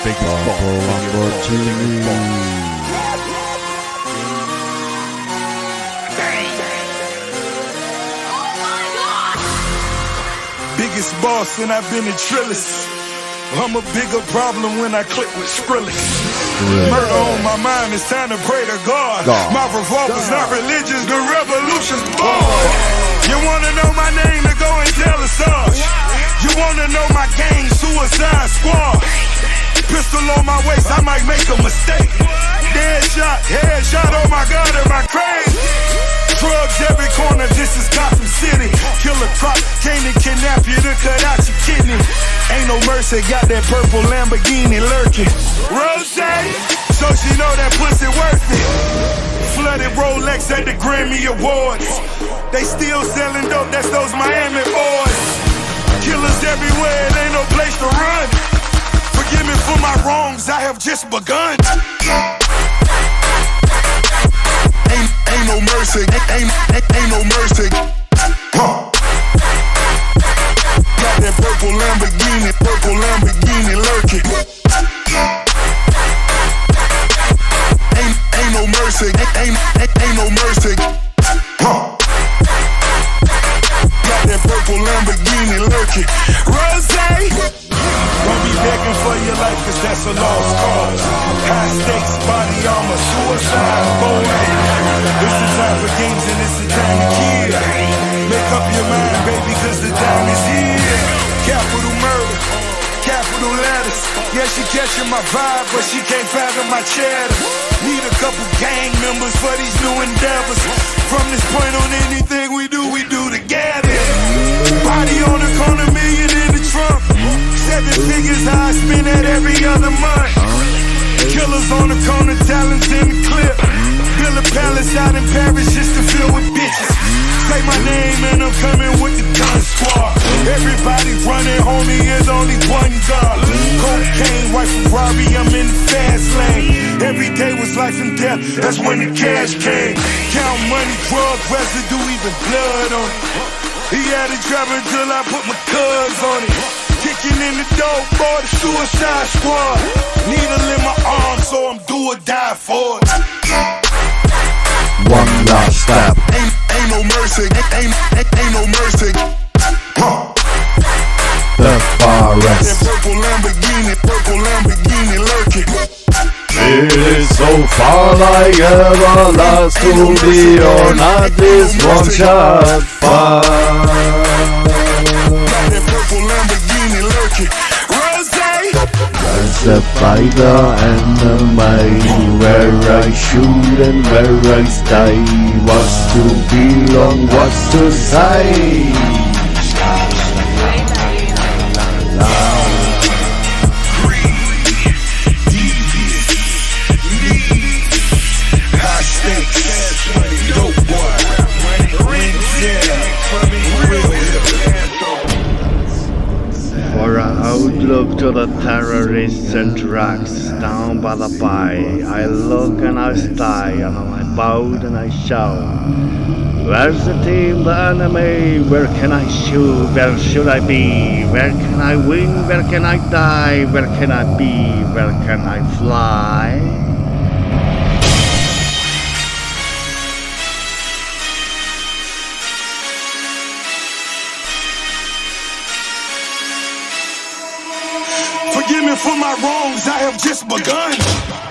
biggest Purple Lamoghini. Biggest boss and I've been in Trillis. I'm a bigger problem when I click with Skrillex. Murder on my mind, it's time to pray to God. My revolver's not religious, the revolution's born. You wanna know my name, to go and tell us all. You wanna know my gang, Suicide Squad. Pistol on my waist, I might make a mistake. Dead shot, headshot, oh my God, am I crazy? Drugs every corner, this is Gotham City. Killer crop, came to kidnap you to cut out your kidney. Ain't no mercy, got that purple Lamborghini lurking. Rose, so she know that pussy worth it. Flooded Rolex at the Grammy Awards. They still selling dope, that's those Miami boys. Killers everywhere, it ain't no place to run. Forgive me for my wrongs, I have just begun. Ain't no mercy, ain't no mercy. Got that purple Lamborghini lurking. Ain't no mercy, ain't no mercy. Got that purple Lamborghini lurking. Rose, don't be begging for your life, cause that's a lost cause. High stakes, body armor, suicide, boy. It's the time for games and it's the time to kill. Make up your mind, baby, cause the time is here. Capital murder, capital letters. Yeah, she catching my vibe, but she can't fathom my cheddar. Need a couple gang members for these new endeavors. From this point on, anything we do together. Body on the corner, million in the trunk. 7 figures I spend that every other month. Killers on the corner, talents in the clip. Build a palace out in Paris just to fill with bitches. Say my name and I'm coming with the gun squad. Everybody running, homie, is only one God. Cocaine, white Ferrari, I'm in the fast lane. Every day was life and death, that's when the cash came. Count money, drug residue, even blood on it. He had it driving till I put my cuz on it. Kicking in the door, boy, the Suicide Squad. Needle in my arm, so I'm do or die for it. One last step. Ain't no mercy, ain't no mercy. The forest. That purple Lamborghini lurking. It is so far like everlasting, be or not this one shot far. That purple Lamborghini lurking. Rose, there's the fighter and the main, where I shoot and where I stay. What's to belong, what's to say? For an outlook to the terrorists and drugs down by the bay, I look and I stay, and I bow and I shout. Where's the team, the enemy? Where can I shoot? Where should I be? Where can I win? Where can I die? Where can I be? Where can I fly? forgive me for my wrongs, I have just begun.